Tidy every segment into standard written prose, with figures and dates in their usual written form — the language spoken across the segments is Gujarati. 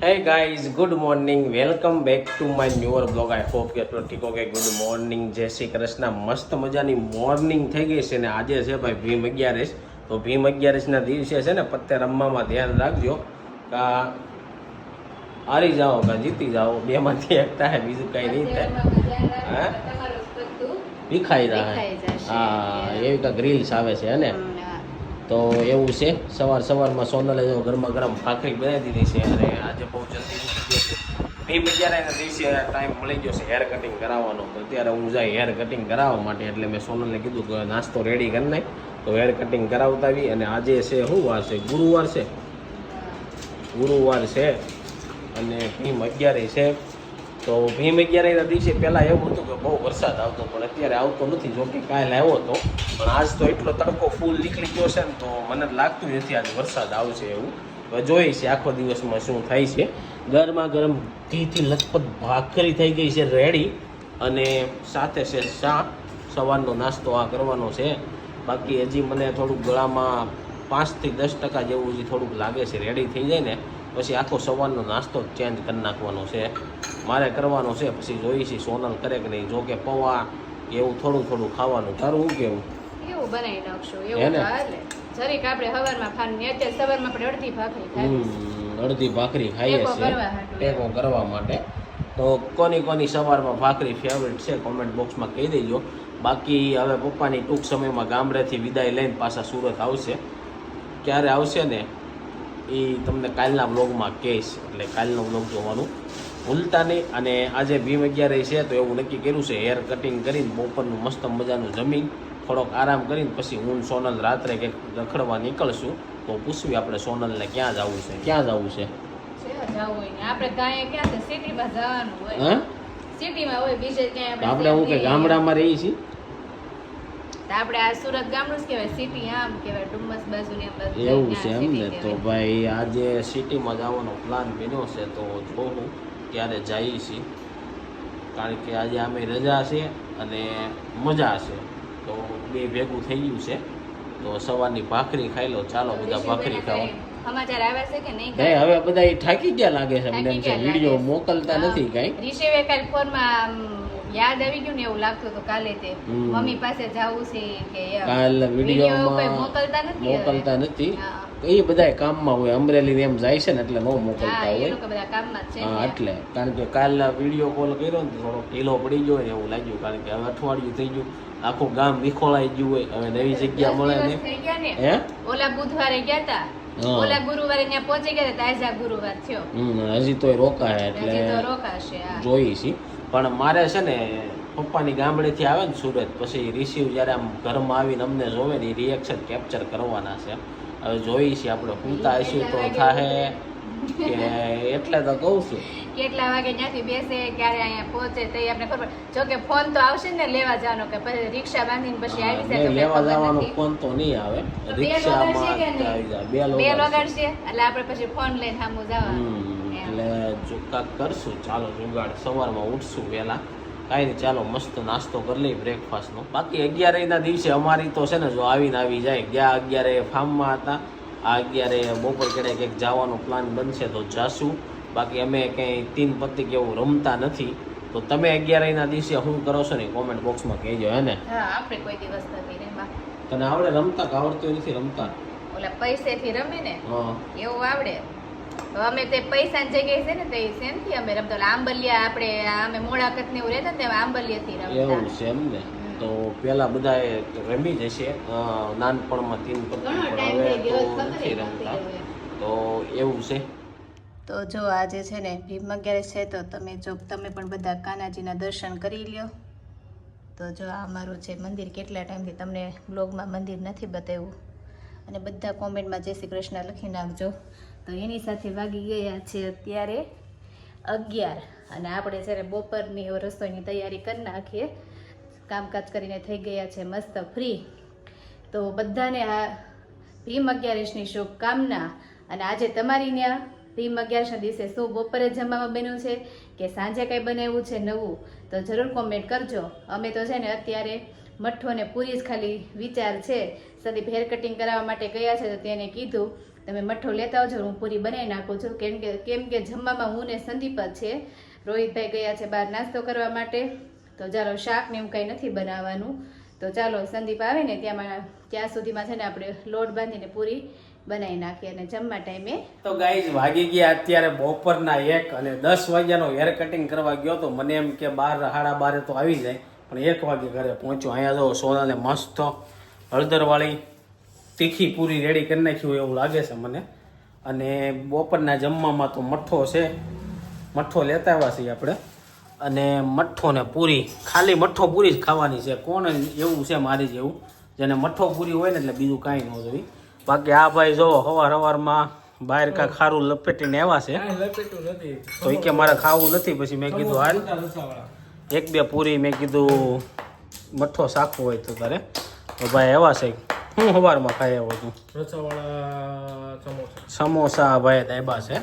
Hey guys, good morning. Welcome back to my newer blog. I hope કે ઠીક ઓકે. ગુડ મોર્નિંગ, જય શ્રી કૃષ્ણ. મસ્ત મજાની મોર્નિંગ થઈ ગઈ છે ને આજે છે ભાઈ ભીમ 11. તો ભીમ 11 ના દિવસે છે ને પત્તે રમવામાં ધ્યાન રાખજો કા હારી જાઓ કા જીતી જાઓ, બેમાંથી એક થાય, બીજું કાંઈ નહીં થાય. હા, ભીખાઈ જાય. હા, એવી કાંઈક રીલ્સ આવે છે ને. તો એવું છે. સવારમાં સોનલે જો ગરમા ગરમ ભાખરી બનાવી દીધી છે અને આજે બહુ જલ્દી ઉઠી ગયો છે. ભીમ 11ના દિવસે ટાઈમ મળી ગયો છે હેર કટિંગ કરાવવાનો. તો અત્યારે હું જાય હેર કટિંગ કરાવવા માટે, એટલે મેં સોનલને કીધું કે નાસ્તો રેડી કરી નાખ, તો હેર કટિંગ કરાવતા આવી. અને આજે છે શું વાર છે? ગુરુવાર છે અને ભીમ 11 છે. તો ભીમ 11ના દિવસે પહેલાં એવું હતું કે બહુ વરસાદ આવતો, પણ અત્યારે આવતો નથી. જો કે કાલે આવ્યો હતો, પણ આજ તો એટલો તડકો ફૂલ નીકળી ગયો છે ને, તો મને લાગતું નથી આજે વરસાદ આવશે એવું. હવે જોઈએ છે આખો દિવસમાં શું થાય છે. ગરમા ગરમ ઘીથી લથપથ ભાખરી થઈ ગઈ છે રેડી, અને સાથે છે ચા. સવારનો નાસ્તો આ કરવાનો છે. બાકી હજી મને થોડુંક ગળામાં 5 થી 10% જેવું હજી થોડુંક લાગે છે. રેડી થઈ જાય ને પછી આખો સવારનો નાસ્તો ચેન્જ કરી નાખવાનો છે, મારે કરવાનો છે. પછી જોઈએ છીએ સોનલ કરે કે નહીં. જો કે પૌવા એવું થોડું ખાવાનું. તારું શું કેવું? એવું બનાવી નાખશું એવું ચાલે. જરીક આપણે હવારમાં ખાવાની, અત્યારે સવારમાં આપણે અડધી ભાખરી ખાઈએ છીએ ટેકો કરવા માટે. તો કોની સવારમાં ભાખરી ફેવરેટ છે કોમેન્ટ બોક્સમાં કહી દેજો. બાકી હવે પપ્પાની ટૂંક સમયમાં ગામડેથી વિદાય લઈને પાછા સુરત આવશે. ક્યારે આવશે ને એ તમને કાલના બ્લોગમાં કહીશ, એટલે કાલનો બ્લોગ જોવાનું ભૂલતા નહીં. અને આજે ભીમ 11 છે તો એવું નક્કી કર્યું છે હેર કટિંગ કરીને બપોરનું મસ્ત મજાનું જમીન થોડોક આરામ કરીને પછી હું સોનલ રાત્રે કંઈક રખડવા નીકળશું. તો પૂછવી આપણે સોનલને ક્યાં જવું છે. આપણે હું કે ગામડામાં રહીએ છીએ. આપણે આ સુરત ગામડું જ કહેવાય, સિટી આમ કહેવાય, ડુમ્મસ બાજુની બાજુ એવું છે એમ ને. તો ભાઈ આજે સિટીમાં જવાનો પ્લાન બન્યો છે, તો જોઉં ત્યારે જઈએ છીએ. કારણ કે આજે અમે રજા છે અને મજા છે, તો બે ભેગું થઈ ગયું છે. તો સવારની ભાખરી ખાઈ લો. ચાલો બધા ભાખરી ખાઓ. સમાચાર આવ્યા છે કે નહીં? હવે બધા થાકી ગયા લાગે છે મને. વિડીયો મોકલતા નથી કઈ. રિશેવે કાલ ફોનમાં યાદ આવી ગયું ને એવું લાગતું હતું કાલે તે મમ્મી પાસે જાવું છે કે કાલ વિડીયોમાં મોકલતા નથી. એ બધા કામમાં હોય. અમરેલી એમ જાય છે ને એટલે ન મોકલતા હોય. હા, એટલે કારણ કે કાલના વિડીયો કોલ કર્યો ને થોડો ઢીલો પડી ગયો ને એવું લાગ્યું. કારણ કે હવે અઠવાડિયું થઈ ગયું, આખું ગામ વિખોળાઈ ગયું હોય. હવે નવી જગ્યા મળે ને. હે, ઓલા બુધવારે ગયા તા, ઓલા ગુરુવારે ત્યાં પહોંચી ગયા હતા, આજે ગુરુવાર થયો. હજી તો રોકાય એટલે જોઈ છી. પણ મારે છે ને પપ્પાની ગામડેથી આવે ને સુરત, પછી રિસીવ જ્યારે આમ ઘરમાં આવીને અમને જોવે ને એ રિએક્શન કેપ્ચર કરવાના છે. હવે જોઈએ છીએ આપણે પૂરતા હશું તો થાહે કે, એટલે તો કહું છું. કેટલા વાગે ત્યાંથી બેસે, ક્યારે અહીંયા પહોંચે તે આપણે ખબર. જો કે ફોન તો આવશે ને લેવા જવાનો, કે પછી રિક્ષા બાંધીને પછી આવી જાય. લેવા જવાનો ફોન તો નહીં આવે, રિક્ષામાં આવી જાય. બેલ વગાડશે એટલે આપણે પછી ફોન લઈને સામું જવાનું. એટલે કાંઈક કરશું. ચાલો જુગાડ. સવારમાં ઉઠશું વહેલા, કાંઈ નહીં. ચાલો મસ્ત નાસ્તો કરી લઈએ બ્રેકફાસ્ટનો. બાકી 11ના દિવસે અમારી તો છે ને જો આવી જાય. ગયા 11 ફાર્મમાં હતા, આ 11 બપોર કેડે કંઈક જવાનો પ્લાન બનશે તો જાશું. બાકી અમે કંઈ 3 પત્તી કે એવું રમતા નથી. તો તમે 11ના દિવસે શું કરો છો ને કોમેન્ટ બોક્સમાં કહેજો. હે ને? આપણે કોઈ દિવસ નથી રમ્યા. તને આવડે રમતા કે આવડતું નથી રમતા? ઓલા પૈસેથી રમે ને એવું આવડે. અમે તે પૈસા જગ્યાએ છે ને તે શેનથી અમે રમતા. આંબલિયા આપણે અમે મોડાકત ને એવું રહેતા ને આંબલિયાથી રમતા. એવું છે એમ ને. તો પેલા બધા રમી જશે નાનપણમાં 3 પત્તી, હવે તો નથી રમતા. તો એવું છે. તો જો આજે છે ને ભીમ 11 છે, તો તમે પણ બધા કાનાજીના દર્શન કરી લ્યો. તો જો આ અમારું છે મંદિર. કેટલા ટાઈમથી તમને બ્લોગમાં મંદિર નથી બતાવ્યું, અને બધા કોમેન્ટમાં જય શ્રી કૃષ્ણ લખી નાખજો. તો એની સાથે વાગી ગયા છે અત્યારે 11, અને આપણે જ્યારે બપોરની રસોઈની તૈયારી કરી નાખીએ. કામકાજ કરીને થઈ ગયા છે મસ્ત ફ્રી. તો બધાને આ ભીમ 11ની શુભકામના. અને આજે તમારી ત્યાં ભીમ 11ના દિવસે શું બપોરે જમવામાં બન્યું છે કે સાંજે કંઈ બનાવ્યું છે નવું, તો જરૂર કોમેન્ટ કરજો. અમે તો છે ને અત્યારે મઠ્ઠો ને પૂરી જ ખાલી વિચાર છે. સદીપ હેર કટિંગ કરાવવા માટે ગયા છે, તો તેને કીધું તમે મઠ્ઠો લેતા આવજો, હું પૂરી બનાવી નાખું છું. કેમ કે જમવામાં હું ને સંદીપ જ છે. રોહિતભાઈ ગયા છે બહાર નાસ્તો કરવા માટે, તો ચાલો શાક ને એવું કંઈ નથી બનાવવાનું. તો ચાલો સંદીપ આવે ને ત્યાં સુધીમાં છે ને આપણે લોટ બાંધીને પૂરી બનાવી નાખીએ અને જમવા ટાઈમે. તો ગાઈઝ વાગી ગયા અત્યારે બપોરના 1 અને 10 વાગ્યાનો હેર કટિંગ કરવા ગયો તો મને એમ કે 12 સાડા 12 તો આવી જાય, પણ 1 વાગે ઘરે પહોંચ્યો. અહીંયા તો સોનાને મસ્ત હળદરવાળી તીખી પૂરી રેડી કરી નાખી હોય એવું લાગે છે મને. અને બપોરના જમવામાં તો મઠ્ઠો છે, મઠ્ઠો લેતા આવ્યા છીએ આપણે. અને મઠ્ઠો ને પૂરી, ખાલી મઠ્ઠો પૂરી જ ખાવાની છે. કોણ એવું છે મારી જેવું જેને મઠ્ઠો પૂરી હોય ને એટલે બીજું કાંઈ ન જોઈએ. બાકી આ ભાઈ જો સવારમાં બહાર કાંઈ ખારું લપેટીને આવ્યા છે, તો એ કે મારે ખાવું નથી. પછી મેં કીધું હાલ 1-2 પૂરી, મેં કીધું મઠ્ઠો શાકવો હોય તો તારે. તો ભાઈ આવ્યા છે. હું સવારમાં ખાઈ આવ્યો છું સમોસા ભાઈ દાયબા છે.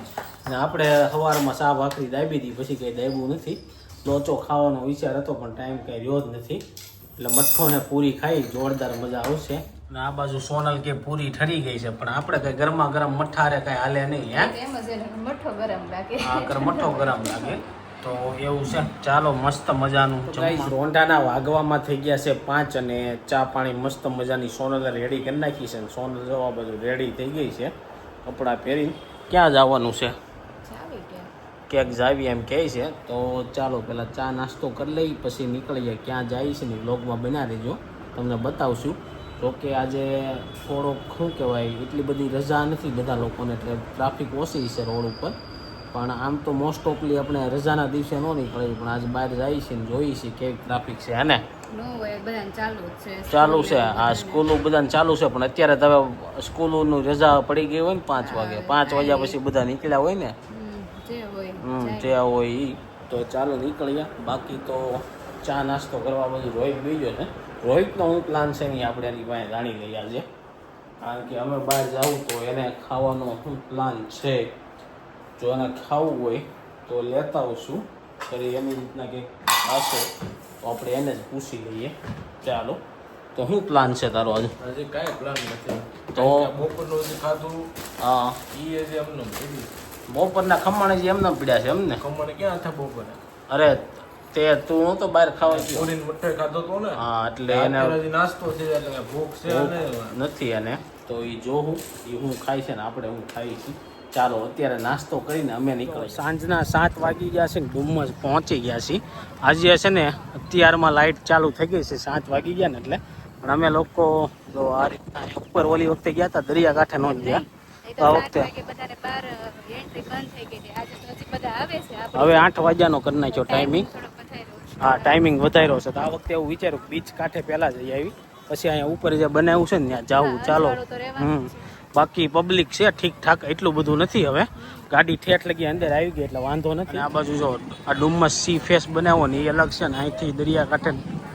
અને આપણે સવારમાં ચા ભાખરી દાબી હતી, પછી કંઈ દાયબું નથી. લોચો ખાવાનો વિચાર હતો પણ ટાઈમ કંઈ રહ્યો જ નથી, એટલે મઠ્ઠો ને પૂરી ખાઈ જોરદાર મજા આવશે. અને આ બાજુ સોનલ કે પૂરી ઠરી ગઈ છે, પણ આપણે કઈ ગરમા ગરમ મઠ્ઠારે કઈ હાલે નહીં. મઠ્ઠો ગરમ લાગે, મઠ્ઠો ગરમ લાગે તો એવું છે. ચાલો મસ્ત મજાનું રોંઢાના વાગવામાં થઈ ગયા છે 5 અને ચા પાણી મસ્ત મજાની સોનલે રેડી કરી નાખી છે. સોનલ જવા બધું રેડી થઈ ગઈ છે, કપડાં પહેરી. ક્યાં જવાનું છે? ક્યાંક જાવી એમ કહે છે. તો ચાલો પહેલાં ચા નાસ્તો કરી લઈ, પછી નીકળીએ. ક્યાં જાય છે ને વ્લોગમાં બના રહેજો, તમને બતાવશું. જોકે આજે થોડોક શું કહેવાય, એટલી બધી રજા નથી બધા લોકોને, એટલે ટ્રાફિક ઓછી છે રોડ ઉપર. પણ આમ તો મોસ્ટ ઓફલી આપણે રજાના દિવસે ન નીકળે, પણ આજે બહાર જઈએ છીએ ને જોઈએ છીએ કેવી ટ્રાફિક છે. હે ને? ચાલુ છે આ સ્કૂલો બધાને ચાલુ છે, પણ અત્યારે તો હવે સ્કૂલોની રજા પડી ગઈ હોય ને 5 વાગે, 5 વાગ્યા પછી બધા નીકળ્યા હોય ને, જે હોય ઈ. તો ચાલો નીકળીએ. બાકી તો ચા નાસ્તો કરવા બધું રોહિત બીજો છે. રોહિતનો હું પ્લાન છે નહીં આપણે એની પાસે જાણી લઈએ આજે, કારણ કે અમે બહાર જવું તો એને ખાવાનો શું પ્લાન છે. જો એને ખાવું હોય તો લેતા આવશું, ફરી એની રીતના કંઈક આવશે તો આપણે એને જ પૂછી લઈએ. ચાલો, તો શું પ્લાન છે તારો આજે? આજે કાંઈ પ્લાન નથી. તો બપોરનું જે ખાધું હા, એ જે એમને પીધું. બપોરના ખમણ જ એમને પીડ્યા છે એમને? ખમણ ક્યાં હતા બપોરે? અરે તે તું નહોતો બહાર ખાવા ગયો? પૂરીને મઠ્ઠો ખાધો તો ને. હા, એટલે એને નાસ્તો છે એટલે ભૂખ છે નથી. એને તો એ જોવું એ હું ખાઈ છે ને આપણે હું ખાઈ છું. ચાલો અત્યારે નાસ્તો કરીને અમે નીકળો. સાંજના 7 વાગી ગયા છે ને ડુમ્મસ પહોંચી ગયા છીએ. આજે છે ને અત્યારમાં લાઇટ ચાલુ થઈ ગઈ છે, 7 વાગી ગયા ને એટલે. પણ અમે લોકો તો આ રીતના ઉપર ઓલી વખતે ગયા હતા દરિયાકાંઠે નો જ ગયા, તો આ વખતે હવે 8 વાગ્યાનો કરી નાખ્યો ટાઈમિંગ. હા, ટાઈમિંગ વધાર્યો છે. તો આ વખતે એવું વિચાર્યું બીચ કાંઠે પહેલાં જઈ આવી, પછી અહીંયા ઉપર જે બનાવ્યું છે ને ત્યાં જવું. ચાલો. બાકી પબ્લિક છે ઠીક ઠાક, એટલું બધું નથી. હવે ગાડી ઠેઠ લગી અંદર આવી ગઈ એટલે વાંધો નથી. આ બાજુ જો આ ડુમ્મસ સી ફેસ બનાવો ને એ અલગ છે ને, અહીંથી દરિયાકાંઠે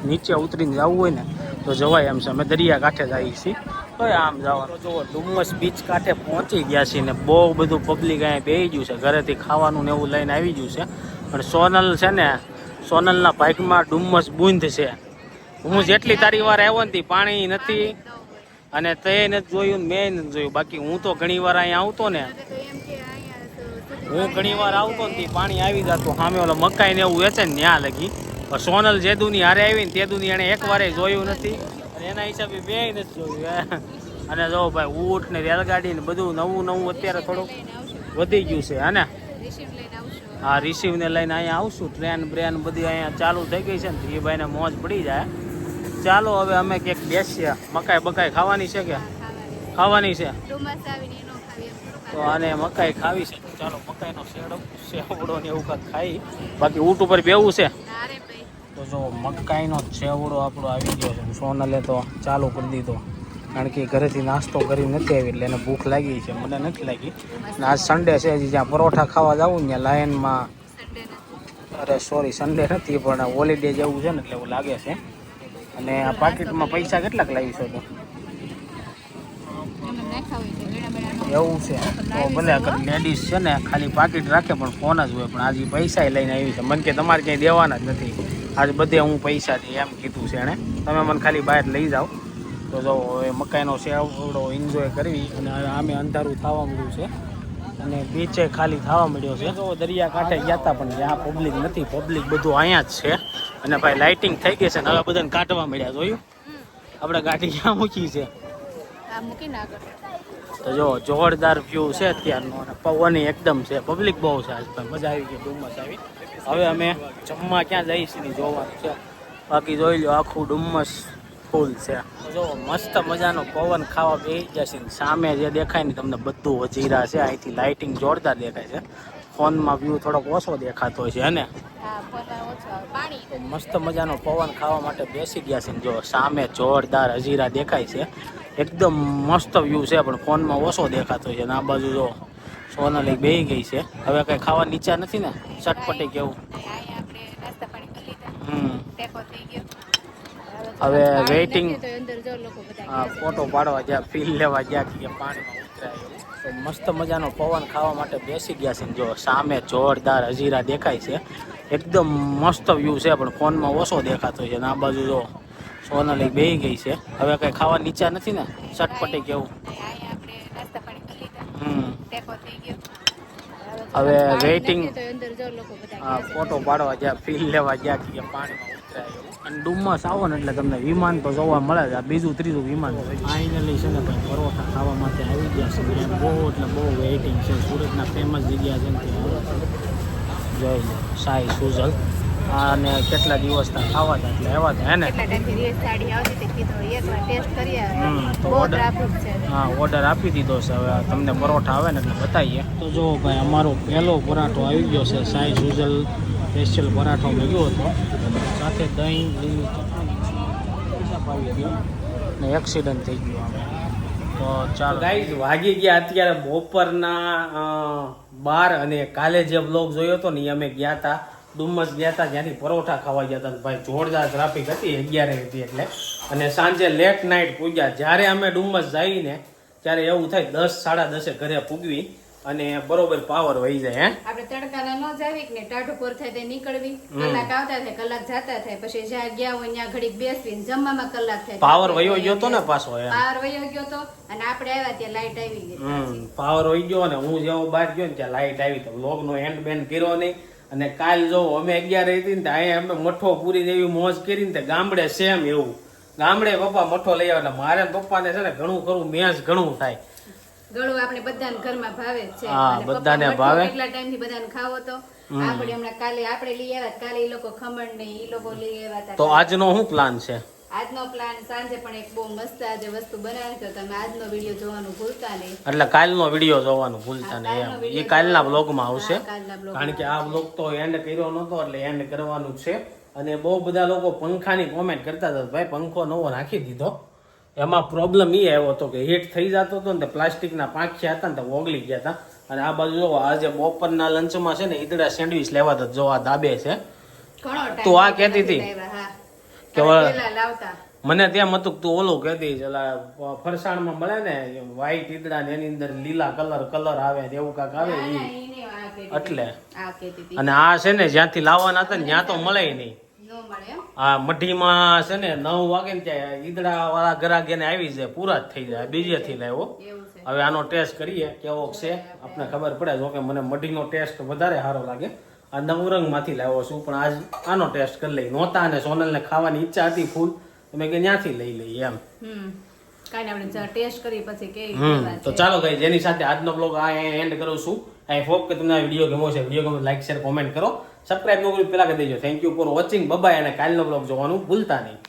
નીચે ઉતરીને જવું હોય ને તો જવાય એમ છે. અમે દરિયાકાંઠે જઈએ છીએ તો આમ જવાનું. જો ડુમ્મસ બીચ કાંઠે પહોંચી ગયા છીએ ને બહુ બધું પબ્લિક અહીંયા બેસી ગયું છે, ઘરેથી ખાવાનું ને એવું લઈને આવી ગયું છે. પણ સોનલ છે ને, સોનલના બાઇકમાં ડુમ્મસ બુંદ છે. હું જેટલી તારી વાર આવ્યો ને પાણી નથી, અને તે નથી જોયું ને મેં નથી જોયું. બાકી હું તો ઘણી વાર અહીંયા આવતો ને, હું ઘણી વાર આવતો ને પાણી આવી જતું સામે ઓલા મકાઈ ને એવું વેચે ને ત્યાં લગી. સોનલ જે દુની હારે આવી ને તે દુની એને એક વારે જોયું નથી, અને એના હિસાબે બે નથી જોયું. અને જો ભાઈ ઊંટ ને રેલગાડી ને બધું નવું નવું અત્યારે થોડુંક વધી ગયું છે. હે ને? હા, રિસીવને લઈને અહીંયા આવશું. ટ્રેન બ્રેન બધી અહીંયા ચાલુ થઈ ગઈ છે ને, એ ભાઈને મોજ પડી જાય. ચાલો હવે અમે ક્યાંક બેસીએ. મકાઈ બકાઈ ખાવાની છે કે ખાવાની છે? તો આને મકાઈ ખાવી છે. ચાલો મકાઈનો સેવડો ને એવું કાંઈક ખાઈ. બાકી ઊંટ ઉપર બેવું છે. તો જો મકાઈનો સેવડો આપણો આવી ગયો છે. સોનલે તો ચાલુ કરી દીધો, કારણ કે ઘરેથી નાસ્તો કરી નથી આવી એટલે એને ભૂખ લાગી છે. મને નથી લાગી. અને આજ સન્ડે છે, જ્યાં પરોઠા ખાવા જવું ને ત્યાં લાયનમાં, અરે સોરી સન્ડે નથી પણ હોલિડે જેવું છે ને એટલે એવું લાગે છે. અને આ પાકીટમાં પૈસા કેટલાક લાવી શકો એવું છે? તો ભલે લેડીઝ છે ને ખાલી પાકીટ રાખે પણ ફોન જ હોય, પણ આજે પૈસા લઈને આવી છે. મને કે તમારે ક્યાંય દેવાના જ નથી, આજે બધે હું પૈસા દઈ એમ કીધું છે એણે. તમે મને ખાલી બહાર લઈ જાઓ. તો તો જો હવે મકાઈનો સેવડો એન્જોય કરવી અને આમે અંધારું થવા મળ્યું છે અને બીચે ખાલી થવા મળ્યો છે. જો દરિયા કાંઠે ગયા હતા પણ ત્યાં પબ્લિક નથી, પબ્લિક બધું અહીંયા જ છે. અને ભાઈ લાઇટિંગ થઈ ગઈ છે ને હવે બધાને કાઢવા મળ્યા. જોયું આપણે ગાડી ક્યાં મૂકી છે આ મૂકીને આગળ તો જો જોરદાર વ્યૂ છે અત્યારનો અને પવન એકદમ છે. પબ્લિક બહુ છે આજ પણ મજા આવી ગઈ, ડુમ્મસ આવી. હવે અમે જમવા ક્યાં જઈશું જોવાનું છે. બાકી જોઈ લો આખું ડુમ્મસ ફૂલ છે. જો મસ્ત મજાનો પવન ખાવા બેસી જશે. સામે જે દેખાય ને તમને બધું વજીરા છે. અહીંથી લાઇટિંગ જોરદાર દેખાય છે. ફોનમાં વ્યૂ થોડોક ઓછો દેખાતો હોય છે અને હા ફોટા ઓછો આવે. પાણી તો મસ્ત મજાનો પવન ખાવા માટે બેસી ગયા છે. જો સામે જોરદાર હજીરા દેખાય છે. એકદમ મસ્ત વ્યૂ છે પણ ફોનમાં ઓછો દેખાતો હોય છે. અને આ બાજુ જો સોનાલી બેહી ગઈ છે. હવે કઈ ખાવા નીચા નથી ને ચટપટી કેવું. અહીંયા આપણે નાસ્તા પાણી કરી લીધા, હમ ટેકો થઈ ગયો. હવે પાણી વેઇટિંગ નથી તો અંદર જો લોકો બધા આ ગયા છે. ફોટો પાડવા જ્યાં ફીલ લેવા જ્યાં કે પાણીમાં ઉતરાય તો મસ્ત મજાનો પવન ખાવા માટે બેસી ગયા છે. જો સામે જોરદાર હજીરા દેખાય છે. એકદમ મસ્ત વ્યૂ છે પણ ફોનમાં ઓછો દેખાતો હોય છે. અને આ બાજુ જો સોનાલી બેહી ગઈ છે. હવે કઈ ખાવા નીચા નથી ને ચટપટી કેવું. અહીંયા આપણે નાસ્તા પાણી કરી લીધા, હમ ટેકો થઈ ગયો. હવે પાણી વેઇટિંગ નથી તો અંદર જો લોકો બધા આ ગયા છે. ફોટો પાડવા જ્યાં ફીલ લેવા જ્યાં કે પાણીમાં ઉતરાય અને ડુમ્મસ આવો ને એટલે તમને વિમાન તો જોવા મળે છે. આ બીજું ત્રીજું વિમાન ફાઇનલી છે ને ભાઈ પરોઠા ખાવા માટે આવી ગયા છે. ને બહુ એટલે બહુ વેઇટિંગ છે. સુરતના ફેમસ જગ્યા છે ને ત્યાં જોઈ લો સાઈ સુઝલ અને કેટલા દિવસના ખાવા હતા એટલે એવા હતા હે ને. કેટલા ટાઈમથી રેસ સાડી આવતી તે કીધું એકવાર ટેસ્ટ કરી આવે. તો બહુ order- ટ્રાફિક છે. હા ઓર્ડર આપી દીધો છે. હવે તમને પરોઠા આવે ને એટલે બતાવીએ. તો જો ભાઈ અમારો પહેલો પરાઠો આવી ગયો છે. સાઈ સુઝલ સ્પેશિયલ પરાઠો મેળવ્યો હતો સાથે દહીં લીલી ચટણી આવી ગયો ને એક્સિડન્ટ થઈ ગયો અમે. તો ચાલો ગાઈઝ વાગી ગયા અત્યારે બપોરના 12 અને કાલે જે બ્લોગ જોયો હતો ને એ અમે ગયા હતા ડુમ્મસ ગયા હતા જ્યાંથી પરોઠા ખાવા ગયા હતા. ભાઈ જોરદાર ટ્રાફિક હતી 11 હતી એટલે. અને સાંજે લેટ નાઇટ પૂગ્યા. જ્યારે અમે ડુમ્મસ જઈને ત્યારે એવું થાય 10 10:30 ઘરે પૂગવી અને બરોબર પાવર વહી જાય. હે આપણે તડકાના ન જાવી ને ટાઢું પર થાય તે નીકળવી, કલાક આવતા થાય કલાક જાતા થાય, પછી જ્યાં ગયા હોય ત્યાં ઘડીક બેસવી ને જમવામાં કલાક થાય. પાવર વયો ગયો તો ને પાછો એમ. પાવર વયો ગયો તો અને આપણે આવ્યા ત્યાં લાઈટ આવી ગઈ. પાવર વહી ગયો ને હું જેવો બહાર ગયો ને ત્યાં લાઈટ આવી. તો વ્લોગ નો એન્ડ બેન્ડ કર્યો નહીં. અને કાલ જો અમે 11 હતી ને અહીંયા અમે મઠો પૂરી જેવી મોજ કરી ને ગામડે સેમ એવું. ગામડે પપ્પા મઠો લઈ આવે એટલે મારે ને પપ્પાને છે ને ઘણું ખરું મેસ ઘણું થાય. ગળું આપણે બધાને ઘરમાં ભાવે જ છે. હા, અને બધાને પપ્પા ભાવે. કેટલા ટાઈમથી બધાને ખાવો તો આપણે હમણાં કાલે આપણે લઈ આવ્યા, કાલે ઈ લોકો ખમણ ને ઈ લોકો લઈ આવ્યા હતા. તો આજનો શું પ્લાન છે? આજનો પ્લાન સાંજે પણ એક બહુ મસ્ત આજે વસ્તુ બનાવી તો તમે આજનો વિડીયો જોવાનું ભૂલતા નહીં. એટલે કાલનો વિડીયો જોવાનું ભૂલતા હા, નહીં કાલનો એમ. એ video કાલના બ્લોગમાં આવશે. હા, કાલના blog કારણ કે આ બ્લોગ તો એન્ડ કર્યો નતો એટલે એન્ડ કરવાનું છે. અને બહુ બધા લોકો પંખાની કોમેન્ટ કરતા હતા ભાઈ પંખો નવો નાખી દીધો. એમાં પ્રોબ્લેમ એ આવ્યો હતો કે હીટ થઈ જતો હતો ને પ્લાસ્ટિકના પાંખિયા હતા ને તો ઓગળી ગયા હતા. અને આ બાજુ જો આજે બપોરના લંચમાં છે ને ઈદડા સેન્ડવિચ લેવા હતા. જો આ દાબે છે. ઘણો time તો આ કહેતી હતી હા. કે પહેલા લાવતા મને તેમ હતું કે તું ઓલું કહેતી પેલા ફરસાણમાં મળે ને વ્હાઈટ ઈદડા ને એની અંદર લીલા કલર આવે ને એવું કાંક આવે ના, ઈ ના, ઈ નહીં, આ કહેતી એટલે. હતી. આ કહેતી હતી. અને આ છે ને જ્યાંથી લાવવાના હતા ને ત્યાં તો મળે નહીં. નો મળે એમ. આ મઢીમાં છે ને 9 વાગે ને ત્યાં ઈદડા વાળા ગ્રાહક એને આવી જાય પૂરા જ થઈ જાય. બીજેથી લાવ્યો. એવું છે. હવે આનો ટેસ્ટ કરીએ કેવો છે આપણે ખબર પડે. જો કે મને મઢીનો ટેસ્ટ વધારે સારો લાગે. આ નવરંગમાંથી લાવ્યો છું પણ આજ આનો ટેસ્ટ કરી લઈ. નહોતા અને સોનલને ખાવાની ઈચ્છા હતી ફૂલ. તમે કે ત્યાંથી લઈ લઈએ એમ. કાંઈ નહીં, આપણે ટેસ્ટ કરી પછી કેવી વાત તો છે. ચાલો ગાઈસ જેની સાથે આજનો બ્લોગ આ એન્ડ કરું છું. આઈ હોપ કે તમને આ વિડીયો ગમ્યો છે. વિડીયો ગમે લાઈક શેર કોમેન્ટ કરો. સબસ્ક્રાઇબ ન કર્યું પેલા કરી દેજો. Thank you for watching. Bye અને કાલનો બ્લોગ જોવાનું ભૂલતા નહીં.